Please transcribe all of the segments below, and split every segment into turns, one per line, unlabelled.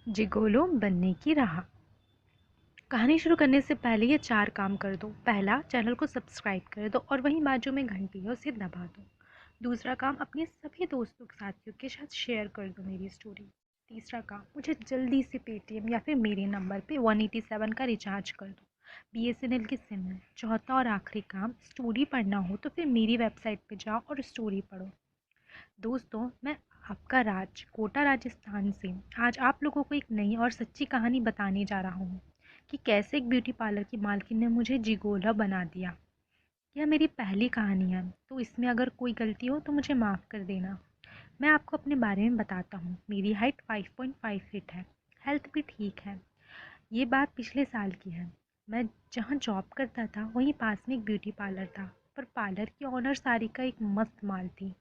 Gigolo बनने की राह। कहानी शुरू करने से पहले ये 4 काम कर दो। पहला, चैनल को सब्सक्राइब कर दो और वहीं बाजू में घंटी है उसे दबा दो। दूसरा काम, अपने सभी दोस्तों साथियों के साथ शेयर कर दो मेरी स्टोरी। तीसरा काम, मुझे जल्दी से पेटीएम या फिर मेरे नंबर पे 187 का रिचार्ज कर दो। बीएसएनएल की सिम है। चौथा और आखिरी काम, स्टोरी पढ़ना हो तो फिर मेरी वेबसाइट पे जाओ और स्टोरी पढ़ो। दोस्तों, मैं आपका राज कोटा राजस्थान से आज आप लोगों को एक नई और सच्ची कहानी बताने जा रहा हूँ कि कैसे एक ब्यूटी पार्लर की मालकिन ने मुझे जिगोला बना दिया। यह मेरी पहली कहानी है, तो इसमें अगर कोई गलती हो तो मुझे माफ़ कर देना। मैं आपको अपने बारे में बताता हूँ। मेरी हाइट 5.5 फीट है। हेल्थ भी ठीक है। ये बात पिछले साल की है। मैं जहाँ जॉब करता था वहीं पास में एक ब्यूटी पार्लर था, पर पार्लर की ऑनर सारिका एक मस्त माल थी।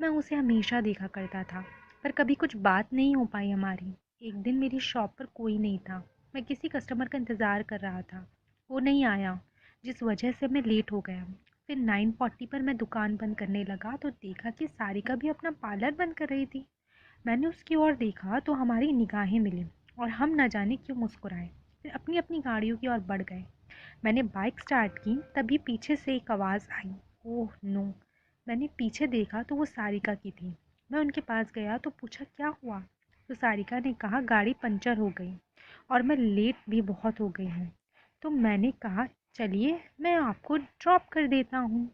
मैं उसे हमेशा देखा करता था, पर कभी कुछ बात नहीं हो पाई हमारी। एक दिन मेरी शॉप पर कोई नहीं था। मैं किसी कस्टमर का इंतज़ार कर रहा था। वो नहीं आया, जिस वजह से मैं लेट हो गया। फिर 9:40 पर मैं दुकान बंद करने लगा तो देखा कि सारिका भी अपना पार्लर बंद कर रही थी। मैंने उसकी ओर देखा तो हमारी निगाहें मिली और हम न जाने क्यों मुस्कुराए। फिर अपनी अपनी गाड़ियों की ओर बढ़ गए। मैंने बाइक स्टार्ट की, तभी पीछे से एक आवाज़ आई, ओह नो। मैंने पीछे देखा तो वो सारिका की थी। मैं उनके पास गया तो पूछा क्या हुआ। तो सारिका ने कहा गाड़ी पंचर हो गई और मैं लेट भी बहुत हो गई हूँ। तो मैंने कहा चलिए मैं आपको ड्रॉप कर देता हूँ।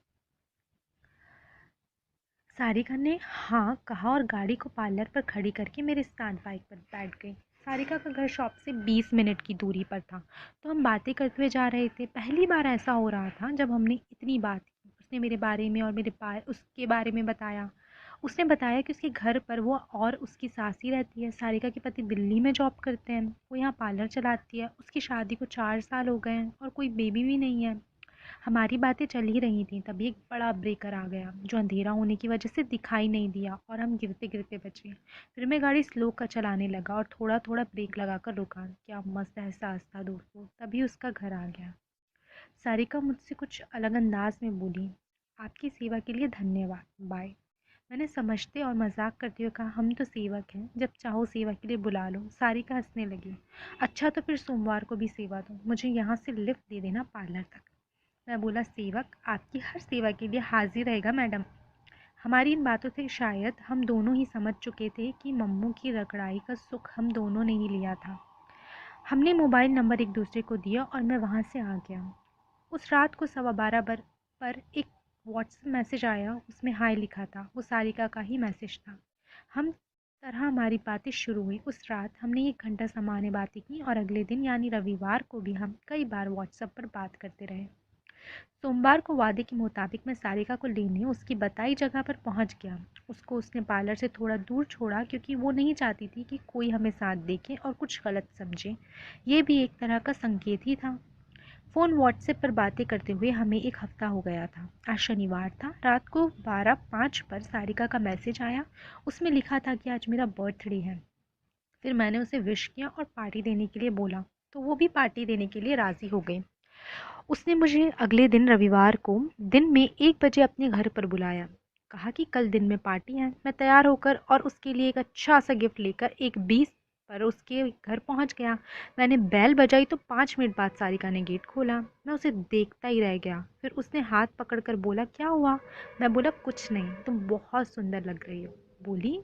सारिका ने हाँ कहा और गाड़ी को पार्लर पर खड़ी करके मेरे साथ बाइक पर बैठ गई। सारिका का घर शॉप से 20 मिनट की दूरी पर था, तो हम बातें करते हुए जा रहे थे। पहली बार ऐसा हो रहा था जब हमने इतनी बात की। उसने मेरे बारे में और उसके बारे में बताया। उसने बताया कि उसके घर पर वो और उसकी सास ही रहती है। सारिका के पति दिल्ली में जॉब करते हैं, वो यहाँ पार्लर चलाती है। उसकी शादी को 4 साल हो गए हैं और कोई बेबी भी नहीं है। हमारी बातें चल ही रही थी, तभी एक बड़ा ब्रेकर आ गया जो अंधेरा होने की वजह से दिखाई नहीं दिया और हम गिरते गिरते बचे। फिर मैं गाड़ी स्लो का चलाने लगा और थोड़ा थोड़ा ब्रेक लगाकर रुका। क्या मस्त एहसास था दोस्तों। तभी उसका घर आ गया। सारिका मुझसे कुछ अलग अंदाज में बोली, आपकी सेवा के लिए धन्यवाद, बाय। मैंने समझते और मजाक करते हुए कहा, हम तो सेवक हैं, जब चाहो सेवा के लिए बुला लो। सारिका हंसने लगी। अच्छा तो फिर सोमवार को भी सेवा दो, मुझे यहाँ से लिफ्ट दे देना पार्लर तक। मैं बोला, सेवक आपकी हर सेवा के लिए हाजिर रहेगा मैडम। हमारी इन बातों से शायद हम दोनों ही समझ चुके थे कि मम्मू की रगड़ाई का सुख हम दोनों ने ही लिया था। हमने मोबाइल नंबर एक दूसरे को दिया और मैं वहाँ से आ गया। उस रात को 12:15 पर एक व्हाट्सएप मैसेज आया। उसमें हाय लिखा था। वो सारिका का ही मैसेज था। हम तरह हमारी बातें शुरू हुई। उस रात हमने 1 घंटा सामान्य बातें की और अगले दिन यानी रविवार को भी हम कई बार व्हाट्सएप पर बात करते रहे। सोमवार को वादे के मुताबिक मैं सारिका को लेने उसकी बताई जगह पर पहुंच गया। उसको उसने पार्लर से थोड़ा दूर छोड़ा क्योंकि वो नहीं चाहती थी कि कोई हमें साथ देखे और कुछ गलत समझे। ये भी एक तरह का संकेत ही था। फ़ोन व्हाट्सएप पर बातें करते हुए हमें 1 हफ्ता हो गया था। आज शनिवार था। रात को 12:05 पर सारिका का मैसेज आया। उसमें लिखा था कि आज मेरा बर्थडे है। फिर मैंने उसे विश किया और पार्टी देने के लिए बोला, तो वो भी पार्टी देने के लिए राज़ी हो गई। उसने मुझे अगले दिन रविवार को दिन में 1 बजे अपने घर पर बुलाया। कहा कि कल दिन में पार्टी है। मैं तैयार होकर और उसके लिए एक अच्छा सा गिफ्ट लेकर 1:20 पर उसके घर पहुंच गया। मैंने बेल बजाई तो 5 मिनट बाद सारिका ने गेट खोला। मैं उसे देखता ही रह गया। फिर उसने हाथ पकड़कर बोला, क्या हुआ। मैं बोला, कुछ नहीं, तुम बहुत सुंदर लग रही हो। बोली,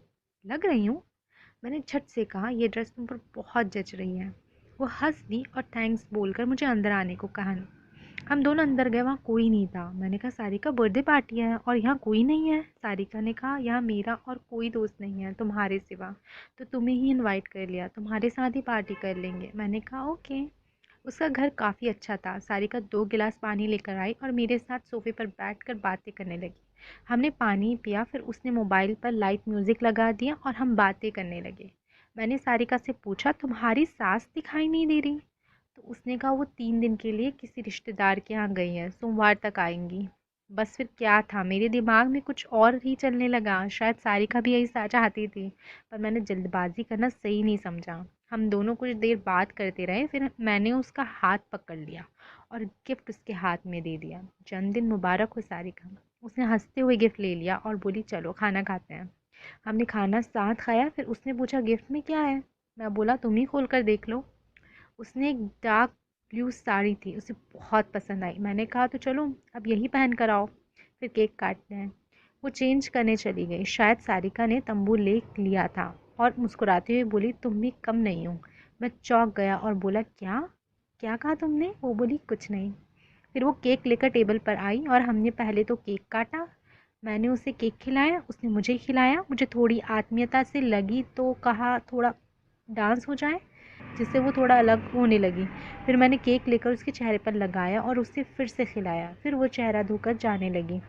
लग रही हूँ। मैंने झट से कहा, ये ड्रेस तुम पर बहुत जच रही है। वो हंस दी और थैंक्स बोलकर मुझे अंदर आने को कहा। हम दोनों अंदर गए। वहाँ कोई नहीं था। मैंने कहा, सारिका बर्थडे पार्टी है और यहाँ कोई नहीं है। सारिका ने कहा, यहाँ मेरा और कोई दोस्त नहीं है तुम्हारे सिवा, तो तुम्हें ही इनवाइट कर लिया, तुम्हारे साथ ही पार्टी कर लेंगे। मैंने कहा ओके। उसका घर काफ़ी अच्छा था। सारिका 2 गिलास पानी लेकर आई और मेरे साथ सोफे पर बैठकर बातें करने लगी। हमने पानी पिया, फिर उसने मोबाइल पर लाइट म्यूज़िक लगा दिया और हम बातें करने लगे। मैंने सारिका से पूछा, तुम्हारी सास दिखाई नहीं दे रही। तो उसने कहा, वो 3 दिन के लिए किसी रिश्तेदार के यहाँ गई है, सोमवार तक आएंगी। बस फिर क्या था, मेरे दिमाग में कुछ और ही चलने लगा। शायद सारिका भी यही चाहती थी, पर मैंने जल्दबाजी करना सही नहीं समझा। हम दोनों कुछ देर बात करते रहे। फिर मैंने उसका हाथ पकड़ लिया और गिफ्ट उसके हाथ में दे दिया। जन्मदिन मुबारक हो सारिका। उसने हंसते हुए गिफ्ट ले लिया और बोली, चलो खाना खाते हैं। हमने खाना साथ खाया। फिर उसने पूछा, गिफ्ट में क्या है। मैं बोला तुम ही खोल कर देख लो। उसने एक डार्क ब्लू साड़ी थी, उसे बहुत पसंद आई। मैंने कहा तो चलो अब यही पहन कर आओ, फिर केक काटते हैं। वो चेंज करने चली गई। शायद सारिका ने तंबू ले लिया था और मुस्कुराते हुए बोली तुम भी कम नहीं हो। मैं चौंक गया और बोला क्या क्या कहा तुमने? वो बोली कुछ नहीं। फिर वो केक लेकर टेबल पर आई और हमने पहले तो केक काटा। मैंने उसे केक खिलाया, उसने मुझे खिलाया। मुझे थोड़ी आत्मीयता से लगी तो कहा थोड़ा डांस हो जाए, जिससे वो थोड़ा अलग होने लगी। फिर मैंने केक लेकर उसके चेहरे पर लगाया और उसे फिर से खिलाया। फिर वो चेहरा धोकर जाने लगी।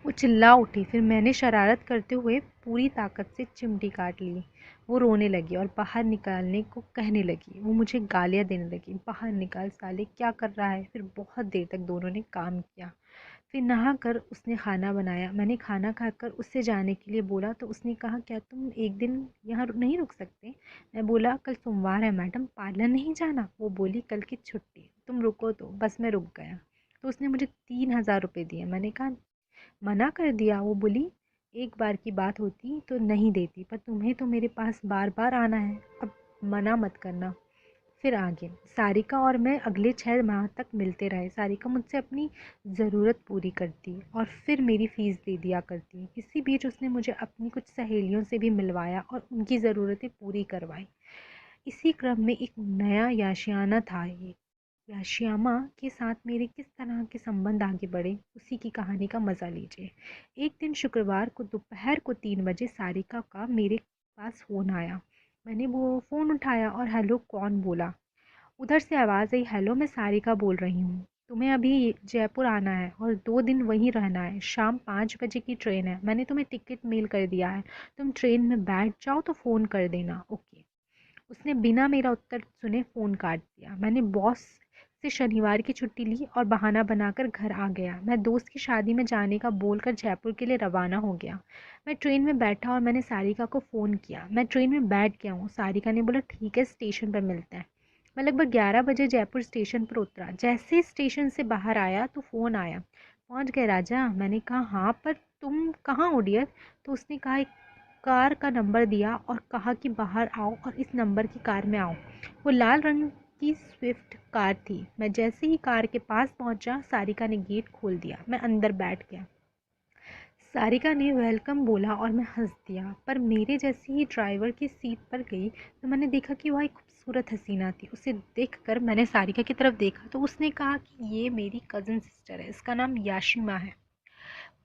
वो चिल्ला उठी। फिर मैंने शरारत करते हुए पूरी ताकत से चिमटी काट ली। वो रोने लगी और बाहर निकालने को कहने लगी। वो मुझे गालियाँ देने लगी, बाहर निकाल साले, क्या कर रहा है। फिर बहुत देर तक दोनों ने काम किया। फिर नहा कर उसने खाना बनाया। मैंने खाना खाकर उससे जाने के लिए बोला तो उसने कहा क्या तुम एक दिन यहाँ नहीं रुक सकते? मैं बोला कल सोमवार है मैडम, पार्लर नहीं जाना? वो बोली कल की छुट्टी, तुम रुको तो। बस मैं रुक गया। तो उसने मुझे 3,000 रुपये दिए। मैंने कहा मना कर दिया। वो बोली एक बार की बात होती तो नहीं देती, पर तुम्हें तो मेरे पास बार बार आना है, अब मना मत करना। फिर आगे सारिका और मैं अगले 6 माह तक मिलते रहे। सारिका मुझसे अपनी ज़रूरत पूरी करती और फिर मेरी फ़ीस दे दिया करती। इसी बीच उसने मुझे अपनी कुछ सहेलियों से भी मिलवाया और उनकी ज़रूरतें पूरी करवाई। इसी क्रम में एक नया याशियाना था। ये याशियामा के साथ मेरे किस तरह के संबंध आगे बढ़े, उसी की कहानी का मज़ा लीजिए। एक दिन शुक्रवार को दोपहर को 3 बजे सारिका का मेरे पास फ़ोन आया। मैंने वो फ़ोन उठाया और हेलो कौन बोला। उधर से आवाज़ आई हेलो मैं सारिका बोल रही हूँ, तुम्हें अभी जयपुर आना है और 2 दिन वहीं रहना है। शाम 5 बजे की ट्रेन है, मैंने तुम्हें टिकट मेल कर दिया है। तुम ट्रेन में बैठ जाओ तो फ़ोन कर देना, ओके। उसने बिना मेरा उत्तर सुने फ़ोन काट दिया। मैंने बॉस से शनिवार की छुट्टी ली और बहाना बनाकर घर आ गया। मैं दोस्त की शादी में जाने का बोलकर जयपुर के लिए रवाना हो गया। मैं ट्रेन में बैठा और मैंने सारिका को फ़ोन किया। मैं ट्रेन में बैठ गया हूँ। सारिका ने बोला ठीक है स्टेशन पर मिलते हैं। मैं लगभग 11 बजे जयपुर स्टेशन पर उतरा। जैसे ही स्टेशन से बाहर आया तो फ़ोन आया। पहुँच गए राजा? मैंने कहा हाँ, पर तुम कहाँ हो डियर? तो उसने कहा एक कार का नंबर दिया और कहा कि बाहर आओ और इस नंबर की कार में आओ। वो लाल रंग की स्विफ्ट कार थी। मैं जैसे ही कार के पास पहुंचा सारिका ने गेट खोल दिया। मैं अंदर बैठ गया। सारिका ने वेलकम बोला और मैं हंस दिया, पर मेरे जैसे ही ड्राइवर की सीट पर गई तो मैंने देखा कि वह एक खूबसूरत हसीना थी। उसे देखकर मैंने सारिका की तरफ देखा तो उसने कहा कि ये मेरी कज़न सिस्टर है, इसका नाम याशिमा है।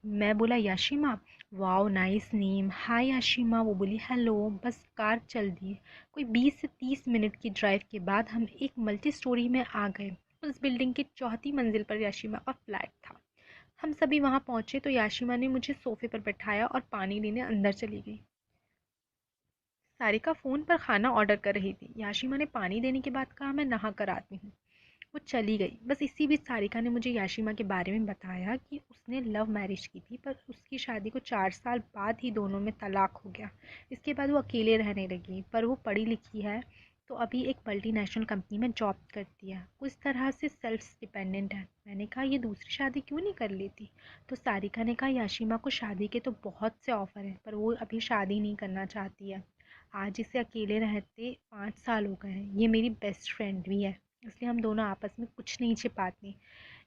मैं बोला याशिमा, वाओ नाइस नेम, हाय याशिमा। वो बोली हेलो। बस कार चल दी। कोई 20 से 30 मिनट की ड्राइव के बाद हम एक मल्टी स्टोरी में आ गए। उस बिल्डिंग की चौथी मंजिल पर याशिमा का फ्लैट था। हम सभी वहां पहुंचे तो याशिमा ने मुझे सोफे पर बैठाया और पानी लेने अंदर चली गई। सारिका फ़ोन पर खाना ऑर्डर कर रही थी। याशिमा ने पानी देने के बाद कहा मैं नहा कर आती हूँ। वो चली गई। बस इसी बीच सारिका ने मुझे याशिमा के बारे में बताया कि उसने लव मैरिज की थी, पर उसकी शादी को 4 साल बाद ही दोनों में तलाक हो गया। इसके बाद वो अकेले रहने लगी, पर वो पढ़ी लिखी है तो अभी एक मल्टीनेशनल कंपनी में जॉब करती है। उस तरह से सेल्फ डिपेंडेंट है। मैंने कहा ये दूसरी शादी क्यों नहीं कर लेती? तो सारिका ने कहा याशिमा को शादी के तो बहुत से ऑफ़र हैं, पर वो अभी शादी नहीं करना चाहती है। आज इसे अकेले रहते 5 साल हो गए हैं। ये मेरी बेस्ट फ्रेंड भी है, इसलिए हम दोनों आपस में कुछ नहीं छिपाते।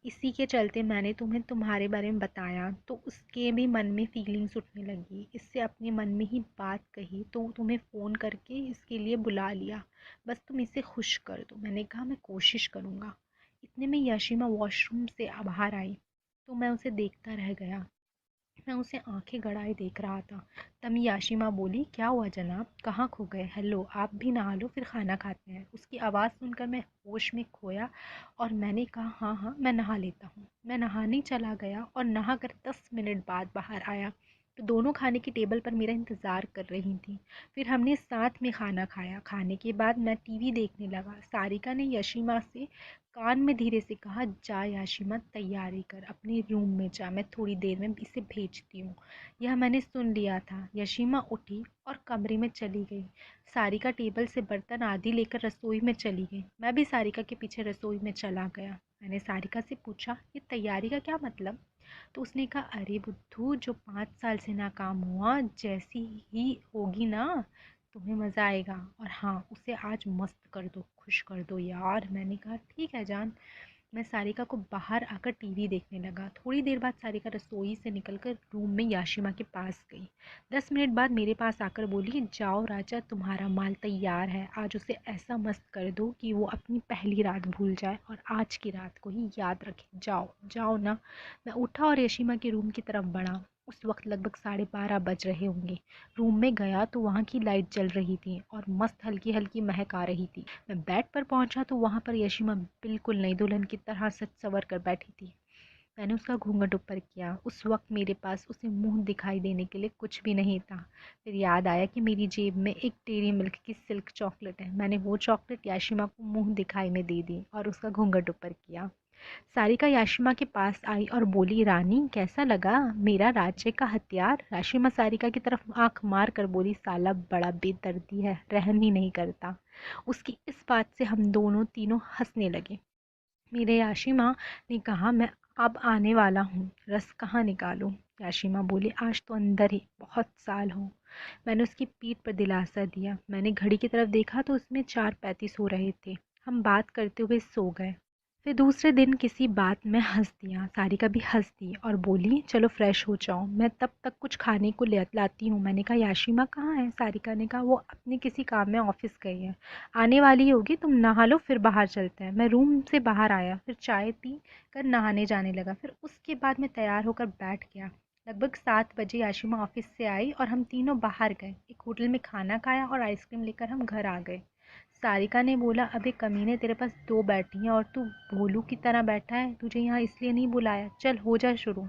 इसी के चलते मैंने तुम्हें तुम्हारे बारे में बताया तो उसके भी मन में फीलिंग्स उठने लगी। इससे अपने मन में ही बात कही तो तुम्हें फ़ोन करके इसके लिए बुला लिया। बस तुम इसे खुश कर दो। मैंने कहा मैं कोशिश करूँगा। इतने में याशिमा वॉशरूम से बाहर आई तो मैं उसे देखता रह गया। मैं उसे आंखें गड़ाए देख रहा था। तभी याशिमा बोली क्या हुआ जनाब, कहाँ खो गए? हेलो आप भी नहा लो फिर खाना खाते हैं। उसकी आवाज़ सुनकर मैं होश में खोया और मैंने कहा हाँ हाँ मैं नहा लेता हूँ। मैं नहाने चला गया और नहा कर 10 मिनट बाद बाहर आया तो दोनों खाने की टेबल पर मेरा इंतज़ार कर रही थी। फिर हमने साथ में खाना खाया। खाने के बाद मैं टीवी देखने लगा। सारिका ने यशिमा से कान में धीरे से कहा जा याशिमा तैयारी कर, अपने रूम में जा, मैं थोड़ी देर में इसे भेजती हूँ। यह मैंने सुन लिया था। यशिमा उठी और कमरे में चली गई। सारिका टेबल से बर्तन आदि लेकर रसोई में चली गई। मैं भी सारिका के पीछे रसोई में चला गया। मैंने सारिका से पूछा ये तैयारी का क्या मतलब? तो उसने कहा अरे बुद्धू, जो 5 साल से नाकाम हुआ जैसी ही होगी ना तुम्हें मज़ा आएगा, और हाँ उसे आज मस्त कर दो, खुश कर दो यार। मैंने कहा ठीक है जान। मैं सारिका को बाहर आकर टीवी देखने लगा। थोड़ी देर बाद सारिका रसोई से निकलकर रूम में याशिमा के पास गई। 10 मिनट बाद मेरे पास आकर बोली, जाओ राजा, तुम्हारा माल तैयार है। आज उसे ऐसा मस्त कर दो कि वो अपनी पहली रात भूल जाए और आज की रात को ही याद रखे। जाओ जाओ ना। मैं उठा और याशिमा के रूम की तरफ बढ़ा। उस वक्त लगभग 12:30 बज रहे होंगे। रूम में गया तो वहाँ की लाइट जल रही थी और मस्त हल्की हल्की महक आ रही थी। मैं बेड पर पहुंचा तो वहाँ पर यशिमा बिल्कुल नई दुल्हन की तरह सच संवर कर बैठी थी। मैंने उसका घूंघट ऊपर किया। उस वक्त मेरे पास उसे मुंह दिखाई देने के लिए कुछ भी नहीं था। फिर याद आया कि मेरी जेब में एक डेयरी मिल्क की सिल्क चॉकलेट है। मैंने वो चॉकलेट याशिमा को मुंह दिखाई में दे दी और उसका घूंघट ऊपर किया। सारिका याशिमा के पास आई और बोली, रानी कैसा लगा मेरा राज्य का हथियार। याशिमा सारिका की तरफ आंख मार कर बोली, साला बड़ा बेदर्दी है, रहम ही नहीं करता। उसकी इस बात से हम दोनों तीनों हंसने लगे। मेरे याशिमा ने कहा, मैं अब आने वाला हूँ, रस कहाँ निकालूं। याशिमा बोली, आज तो अंदर ही, बहुत साल हो। मैंने उसकी पीठ पर दिलासा दिया। मैंने घड़ी की तरफ देखा तो उसमें 4:35 हो रहे थे। हम बात करते हुए सो गए। फिर दूसरे दिन किसी बात में हंस दिया। सारिका भी हंस दी और बोली, चलो फ्रेश हो जाओ, मैं तब तक कुछ खाने को ले लाती हूँ। मैंने कहा, याशिमा कहाँ है। सारिका ने कहा, वो अपने किसी काम में ऑफिस गई है, आने वाली होगी, तुम नहा लो फिर बाहर चलते हैं। मैं रूम से बाहर आया, फिर चाय पी कर नहाने जाने लगा। फिर उसके बाद मैं तैयार होकर बैठ गया। लगभग 7 बजे याशिमा ऑफिस से आई और हम तीनों बाहर गए। एक होटल में खाना खाया और आइसक्रीम लेकर हम घर आ गए। सारिका ने बोला, अबे कमीने, तेरे पास दो बैठी हैं और तू भोलू की तरह बैठा है। तुझे यहाँ इसलिए नहीं बुलाया, चल हो जा शुरू।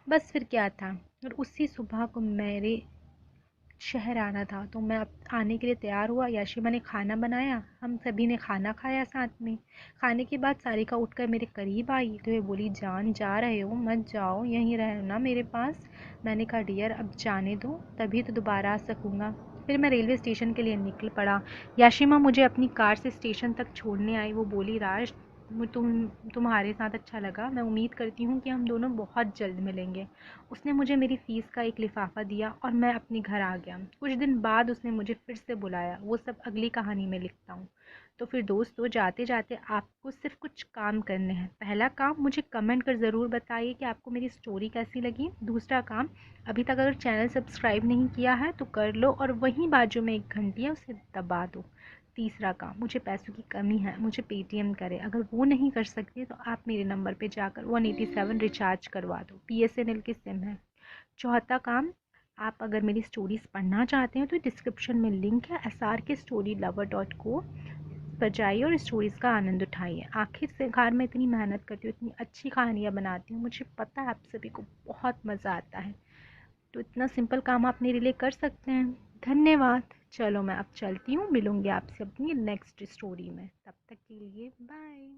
बस फिर क्या था। और उसी सुबह को मेरे शहर आना था तो मैं अब आने के लिए तैयार हुआ। याशिमा ने खाना बनाया, हम सभी ने खाना खाया साथ में। खाने के बाद सारिका उठकर मेरे करीब आई तो ये बोली, जान जा रहे हो, मत जाओ, यहीं रहना मेरे पास। मैंने कहा, डियर अब जाने दो, तभी तो दोबारा आ सकूँगा। फिर मैं रेलवे स्टेशन के लिए निकल पड़ा। याशिमा मुझे अपनी कार से स्टेशन तक छोड़ने आई। वो बोली, राज, तुम्हारे साथ अच्छा लगा। मैं उम्मीद करती हूँ कि हम दोनों बहुत जल्द मिलेंगे। उसने मुझे मेरी फ़ीस का एक लिफ़ाफ़ा दिया और मैं अपने घर आ गया। कुछ दिन बाद उसने मुझे फिर से बुलाया। वो सब अगली कहानी में लिखता हूँ। तो फिर दोस्तों, जाते जाते आपको सिर्फ कुछ काम करने हैं। पहला काम, मुझे कमेंट कर ज़रूर बताइए कि आपको मेरी स्टोरी कैसी लगी। दूसरा काम, अभी तक अगर चैनल सब्सक्राइब नहीं किया है तो कर लो और वहीं बाजू में एक घंटी है, उसे दबा दो। तीसरा काम, मुझे पैसों की कमी है, मुझे पेटीएम करें। अगर वो नहीं कर सकते तो आप मेरे नंबर पे जाकर 187 रिचार्ज करवा दो, बीएसएनएल की सिम है। चौथा काम, आप अगर मेरी स्टोरीज़ पढ़ना चाहते हैं तो डिस्क्रिप्शन में लिंक है, srkstorylover.co पर जाइए और स्टोरीज़ का आनंद उठाइए। आखिर से घर में इतनी मेहनत करती हूँ, इतनी अच्छी कहानियाँ बनाती हूँ, मुझे पता है आप सभी को बहुत मज़ा आता है। तो इतना सिंपल काम आप मेरे लिए कर सकते हैं। धन्यवाद। चलो मैं अब चलती हूँ, मिलूँगी आपसे अपनी नेक्स्ट स्टोरी में। तब तक के लिए बाय।